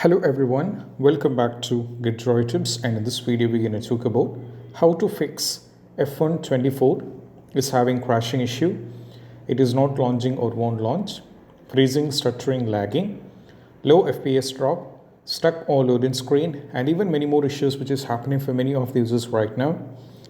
Hello everyone, welcome back to Get Tips, and in this video we're going to talk about how to fix F124 is having crashing issue. It is not launching or won't launch, freezing, stuttering, lagging, low FPS drop, stuck all loading screen, and even many more issues which is happening for many of the users right now.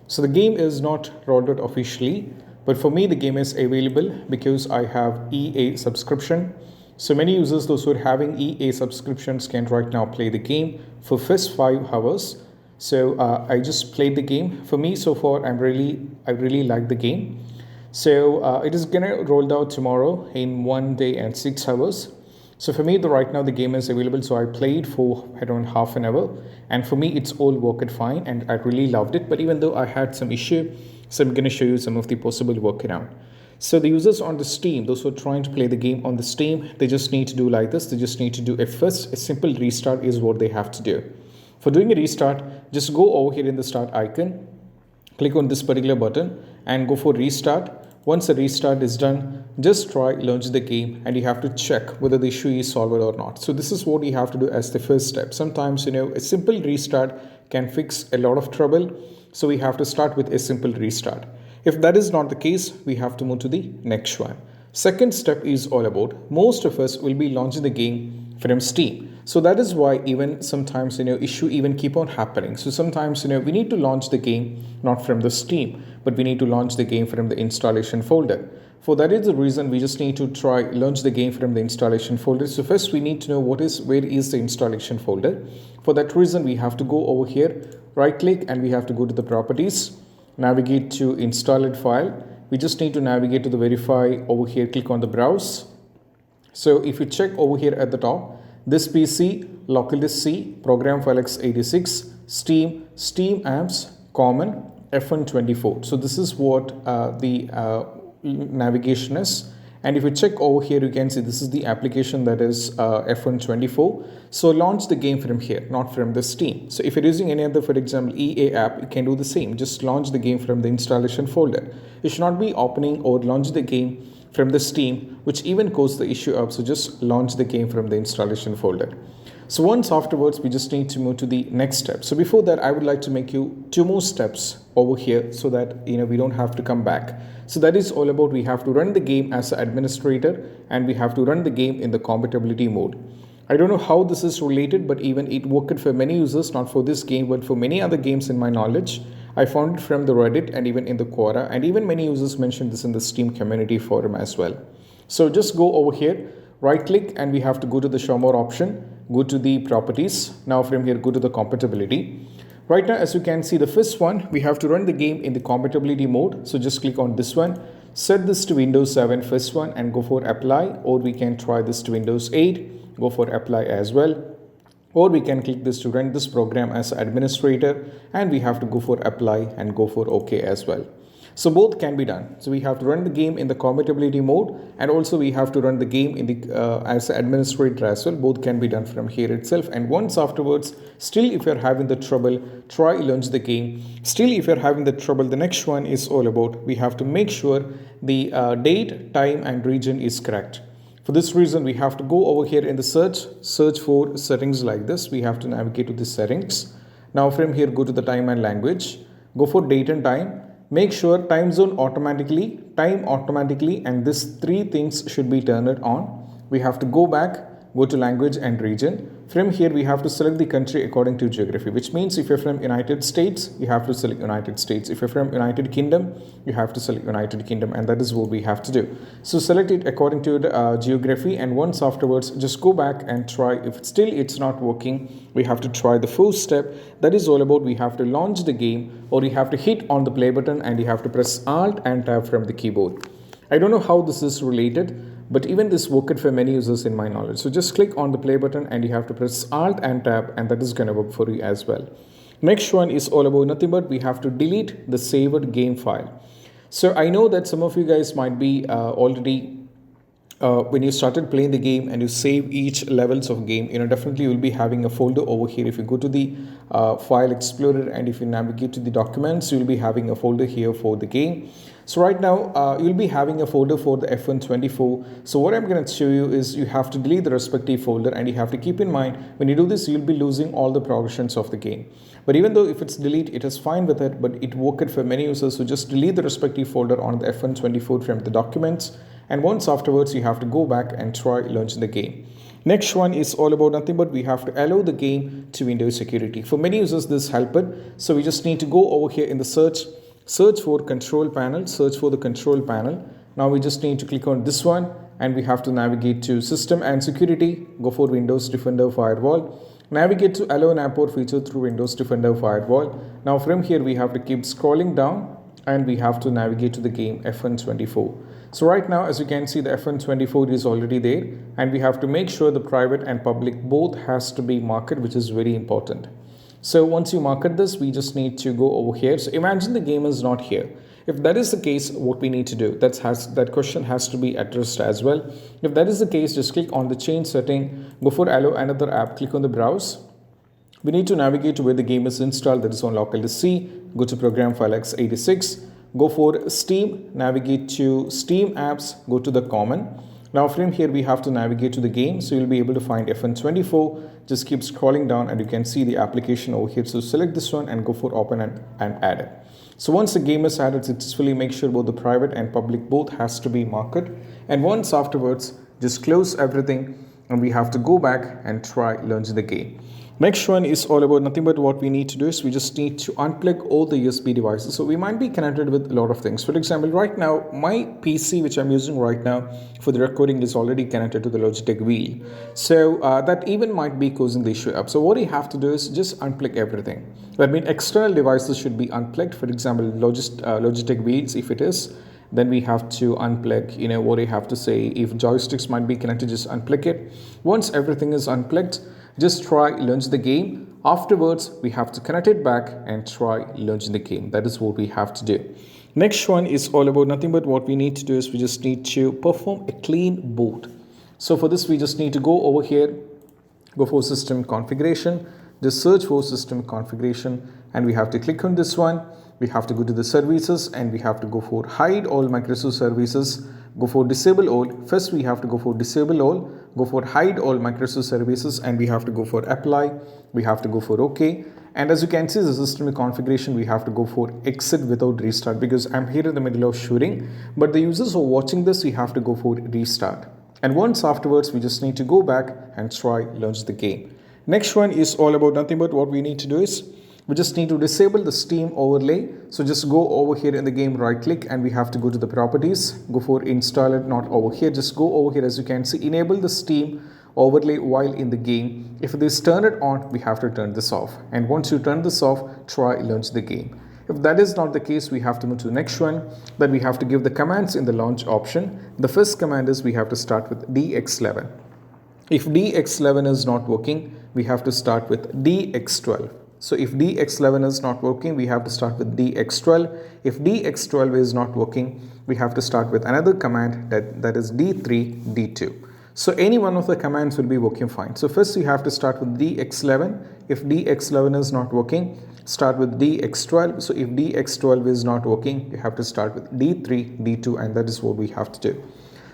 So the game is not rolled out officially, but for me the game is available because I have EA subscription. So many users, those who are having EA subscriptions, can right now play the game for first 5 hours. So I just played the game. For me, so far, I really like the game. So it is gonna roll out tomorrow in 1 day and 6 hours. So for me, right now the game is available. So I played for around half an hour, and for me it's all worked fine, and I really loved it. But even though I had some issue, so I'm gonna show you some of the possible workaround. So the users on the Steam, those who are trying to play the game on the Steam, they just need to do like this. They just need to do a simple restart is what they have to do. For doing a restart, just go over here in the start icon, click on this particular button and go for restart. Once the restart is done, just try launch the game, and you have to check whether the issue is solved or not. So this is what you have to do as the first step. Sometimes, a simple restart can fix a lot of trouble. So we have to start with a simple restart. If that is not the case, we have to move to the next one. Second step is all about, most of us will be launching the game from Steam. So that is why even sometimes, issue even keep on happening. So sometimes, we need to launch the game not from the Steam, but we need to launch the game from the installation folder. For that is the reason we just need to try launch the game from the installation folder. So first we need to know where is the installation folder. For that reason, we have to go over here, right click, and we have to go to the properties. Navigate to installed file. We just need to navigate to the verify over here, click on the browse. So if you check over here at the top, this PC, localdisk C, program file x86, Steam, Steam apps, common, F124. So this is what the navigation is. And if you check over here, you can see this is the application that is F124. So launch the game from here, not from the Steam. So if you're using any other, for example, EA app, you can do the same. Just launch the game from the installation folder. You should not be opening or launch the game from the Steam, which even causes the issue up. So just launch the game from the installation folder. So once afterwards, we just need to move to the next step. So before that, I would like to make you 2 more steps over here so that we don't have to come back. So that is all about, we have to run the game as an administrator, and we have to run the game in the compatibility mode. I don't know how this is related, but even it worked for many users, not for this game, but for many other games in my knowledge. I found it from the Reddit and even in the Quora, and even many users mentioned this in the Steam community forum as well. So just go over here, right click, and we have to go to the show more option, go to the properties. Now from here, go to the compatibility. Right now, as you can see, the first one, we have to run the game in the compatibility mode. So just click on this one, set this to Windows 7 first one, and go for apply, or we can try this to Windows 8, go for apply as well. Or we can click this to run this program as administrator, and we have to go for apply and go for OK as well. So both can be done. So we have to run the game in the compatibility mode, and also we have to run the game in the as an administrator as well. Both can be done from here itself. And once afterwards, still if you're having the trouble, try launch the game. Still if you're having the trouble, the next one is all about, we have to make sure the date, time and region is correct. For this reason, we have to go over here in the search for settings like this. We have to navigate to the settings. Now from here, go to the time and language, go for date and time. Make sure time zone automatically, time automatically, and these 3 things should be turned on. We have to go back, go to language and region. From here, we have to select the country according to geography, which means if you're from United States, you have to select United States. If you're from United Kingdom, you have to select United Kingdom, and that is what we have to do. So select it according to the geography, and once afterwards, just go back and try. If still it's not working, we have to try the first step. That is all about, we have to launch the game, or you have to hit on the play button and you have to press Alt and Tab from the keyboard. I don't know how this is related, but even this worked for many users in my knowledge. So just click on the play button and you have to press Alt and Tab, and that is going to work for you as well. Next one is all about nothing but we have to delete the saved game file. So I know that some of you guys might be already when you started playing the game and you save each levels of game, definitely you will be having a folder over here. If you go to the file explorer and if you navigate to the documents, you will be having a folder here for the game. So right now you'll be having a folder for the F124. So what I'm going to show you is you have to delete the respective folder, and you have to keep in mind when you do this, you'll be losing all the progressions of the game. But even though if it's delete, it is fine with it, but it worked for many users. So just delete the respective folder on the F124 from the documents. And once afterwards, you have to go back and try launching the game. Next one is all about nothing but we have to allow the game to Windows security. For many users, this helped. So we just need to go over here in the search for control panel, search for the control panel. Now we just need to click on this one and we have to navigate to system and security, go for Windows Defender Firewall. Navigate to allow an import feature through Windows Defender Firewall. Now from here, we have to keep scrolling down and we have to navigate to the game F124. So right now, as you can see, the F124 is already there, and we have to make sure the private and public both has to be marked, which is very important. So once you mark this, we just need to go over here. So imagine the game is not here. If that is the case, what we need to do, that question has to be addressed as well. If that is the case, just click on the change setting, go for allow another app, click on the browse. We need to navigate to where the game is installed, that is on local disk C, go to program file x86, go for Steam, navigate to Steam apps, go to the common. Now from here we have to navigate to the game, so you'll be able to find F124. Just keep scrolling down and you can see the application over here. So select this one and go for open and add it. So once the game is added successfully, make sure both the private and public both has to be marked. And once afterwards, just close everything and we have to go back and try launching the game. Next one is all about nothing but what we need to do is we just need to unplug all the USB devices. So we might be connected with a lot of things. For example, right now, my PC, which I'm using right now for the recording, is already connected to the Logitech wheel. So that even might be causing the issue up. So what you have to do is just unplug everything. That means external devices should be unplugged. For example, Logitech wheels, if it is, then we have to unplug, what you have to say. If joysticks might be connected, just unplug it. Once everything is unplugged, just try launch the game. Afterwards, we have to connect it back and try launching the game. That is what we have to do. Next one is all about nothing but what we need to do is we just need to perform a clean boot. So for this, we just need to go over here, go for system configuration, just search for system configuration, and we have to click on this one. We have to go to the services and we have to go for hide all Microsoft services, go for disable all. First, we have to go for disable all, go for hide all Microsoft services, and we have to go for apply. We have to go for OK. And as you can see, the system configuration, we have to go for exit without restart because I'm here in the middle of shooting. But the users who are watching this, we have to go for restart. And once afterwards, we just need to go back and try launch the game. Next one is all about nothing but what we need to do is we just need to disable the Steam overlay. So just go over here in the game, right click, and we have to go to the properties, go for install it, not over here. Just go over here, as you can see, enable the Steam overlay while in the game. If this turn it on, we have to turn this off. And once you turn this off, try launch the game. If that is not the case, we have to move to the next one. Then we have to give the commands in the launch option. The first command is we have to start with DX11. If DX11 is not working, we have to start with DX12. So if DX11 is not working, we have to start with DX12. If DX12 is not working, we have to start with another command that is D3, D2. So any one of the commands will be working fine. So first you have to start with DX11. If DX11 is not working, start with DX12. So if DX12 is not working, you have to start with D3, D2, and that is what we have to do.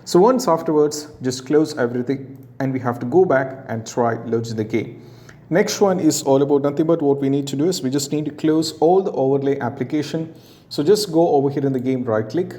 So once afterwards, just close everything and we have to go back and try launching the game. Next one is all about nothing but what we need to do is we just need to close all the overlay application. So just go over here in the game, right click,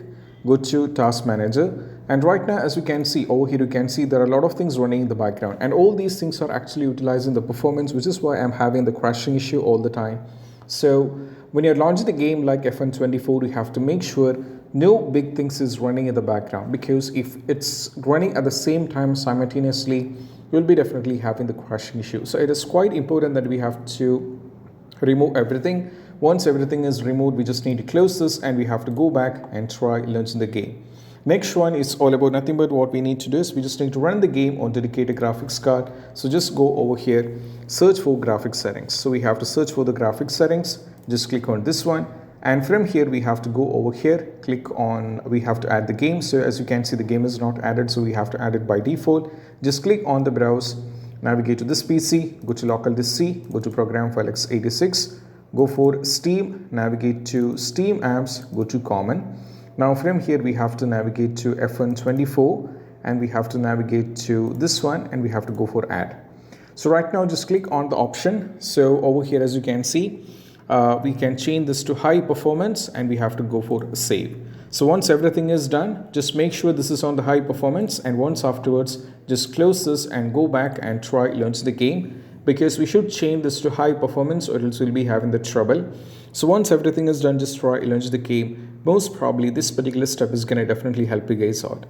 go to task manager. And right now, as you can see over here, you can see there are a lot of things running in the background, and all these things are actually utilizing the performance, which is why I'm having the crashing issue all the time. So when you're launching the game like F124, you have to make sure no big things is running in the background, because if it's running at the same time simultaneously, you'll be definitely having the crashing issue. So it is quite important that we have to remove everything. Once everything is removed, we just need to close this and we have to go back and try launching the game. Next one is all about nothing but what we need to do is we just need to run the game on dedicated graphics card. So just go over here, search for graphics settings. So we have to search for the graphics settings. Just click on this one And from here, we have to go over here, click on, we have to add the game. So as you can see, the game is not added, so we have to add it by default. Just click on the browse, navigate to this PC, go to local disk C, go to program file x86, go for Steam, navigate to Steam apps, go to common. Now from here, we have to navigate to F124 and we have to navigate to this one and we have to go for add. So right now, just click on the option. So over here, as you can see, we can change this to high performance and we have to go for save. So once everything is done, just make sure this is on the high performance, and once afterwards, just close this and go back and try launch the game, because we should change this to high performance or else we'll be having the trouble. So once everything is done, just try launch the game. Most probably this particular step is going to definitely help you guys out.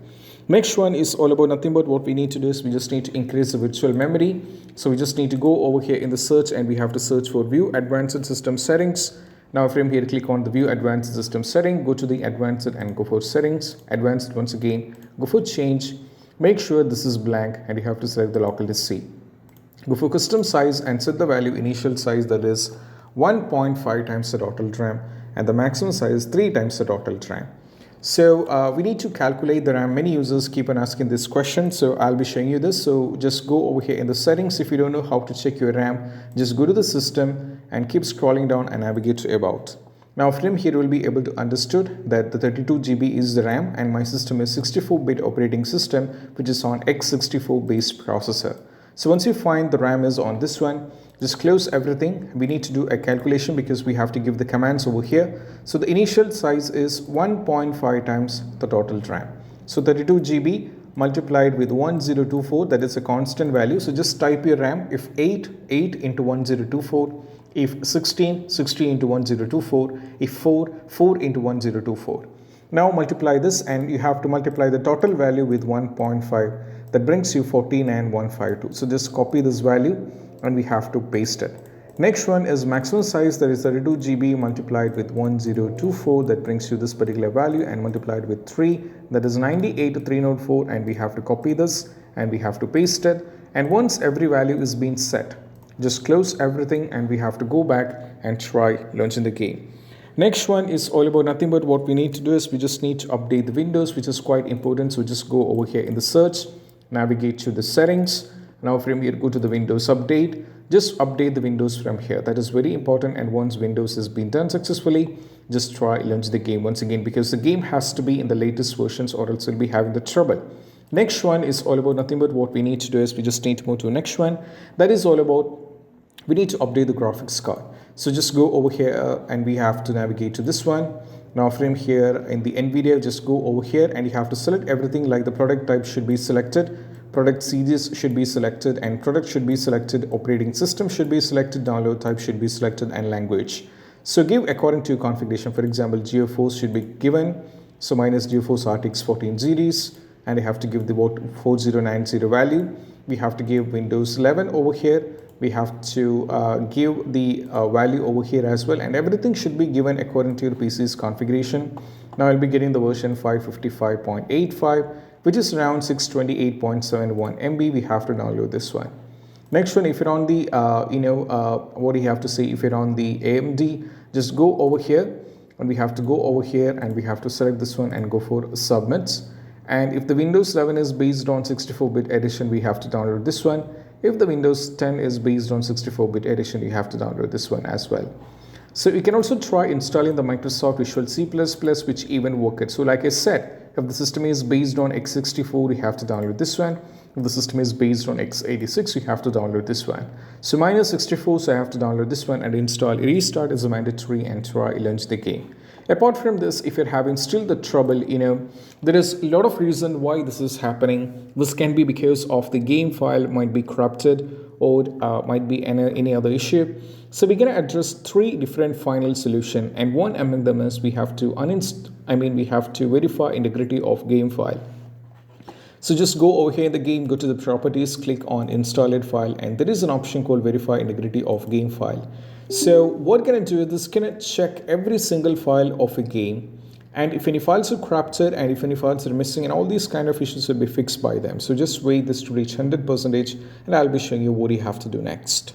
Next one is all about nothing but what we need to do is we just need to increase the virtual memory. So we just need to go over here in the search and we have to search for view advanced system settings. Now from here, click on the view advanced system setting, go to the advanced and go for settings, advanced once again, go for change, make sure this is blank and you have to select the local disk C. Go for custom size and set the value initial size, that is 1.5 times the total RAM, and the maximum size 3 times the total RAM. So we need to calculate the RAM. Many users keep on asking this question, so I'll be showing you this. So just go over here in the settings. If you don't know how to check your RAM, just go to the system and keep scrolling down and navigate to about. Now from here, you will be able to understood that the 32 GB is the RAM and my system is 64-bit operating system, which is on x64 based processor. So once you find the RAM is on this one, just close everything. We need to do a calculation because we have to give the commands over here. So the initial size is 1.5 times the total RAM. So 32 GB multiplied with 1024, that is a constant value. So just type your RAM. If 8 into 1024, if 16 into 1024, if 4 into 1024. Now multiply this and you have to multiply the total value with 1.5. That brings you 14152. So just copy this value and we have to paste it. Next one is maximum size, that is 32 GB multiplied with 1024, that brings you this particular value, and multiplied with 3, that is 98304, and we have to copy this and we have to paste it. And once every value is being set, just close everything and we have to go back and try launching the game. Next one is all about nothing but what we need to do is we just need to update the Windows, which is quite important. So just go over here in the search, navigate to the settings. Now from here, go to the Windows update. Just update the Windows from here. That is very important. And once Windows has been done successfully, just try launch the game once again, because the game has to be in the latest versions or else we'll be having the trouble. Next one is all about nothing but what we need to do is we just need to move to the next one. That is all about we need to update the graphics card. So just go over here and we have to navigate to this one. Now from here in the NVIDIA, just go over here and you have to select everything, like the product type should be selected, product series should be selected, and product should be selected, operating system should be selected, download type should be selected, and language. So give according to your configuration. For example, GeoForce should be given. So mine is GeoForce RTX 14 series and you have to give the 4090 value. We have to give Windows 11 over here. We have to give the value over here as well, and everything should be given according to your PC's configuration. Now I'll be getting the version 555.85, which is around 628.71 MB. We have to download this one. Next one, if you're on the what do you have to say, if you're on the AMD, just go over here and we have to go over here and we have to select this one and go for submits. And if the Windows 11 is based on 64-bit edition, we have to download this one. If the Windows 10 is based on 64-bit edition, you have to download this one as well. So you can also try installing the Microsoft Visual C++, which even works. So like I said, if the system is based on x64, you have to download this one. If the system is based on x86, you have to download this one. So mine is 64, so I have to download this one and install. Restart is a mandatory and try launch the game. Apart from this, if you're having still the trouble, there is a lot of reason why this is happening. This can be because of the game file might be corrupted or might be any other issue. So we're going to address 3 different final solutions, and one among them is we have to we have to verify integrity of game file. So just go over here in the game, go to the properties, click on installed file, and there is an option called verify integrity of game file. So what can I do is this, can I check every single file of a game, and if any files are corrupted and if any files are missing, and all these kind of issues will be fixed by them. So just wait this to reach 100% and I'll be showing you what you have to do next.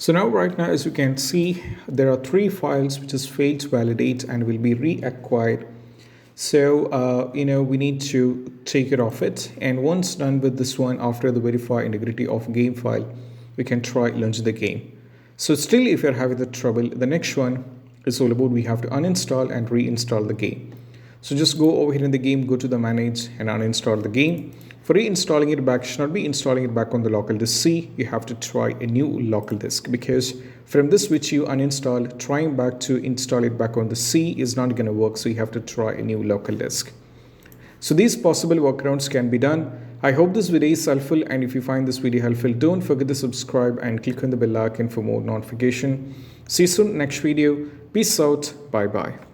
So now right now, as you can see, there are 3 files which has failed to validate and will be reacquired. So, we need to take it off it. And once done with this one, after the verify integrity of game file, we can try launch the game. So still, if you're having the trouble, the next one is all about we have to uninstall and reinstall the game. So just go over here in the game, go to the manage and uninstall the game. For reinstalling it back, you should not be installing it back on the local disk C. You have to try a new local disk, because from this which you uninstalled, trying back to install it back on the C is not going to work. So you have to try a new local disk. So these possible workarounds can be done. I hope this video is helpful, and if you find this video helpful, don't forget to subscribe and click on the bell icon for more notification. See you soon next video. Peace out. Bye bye.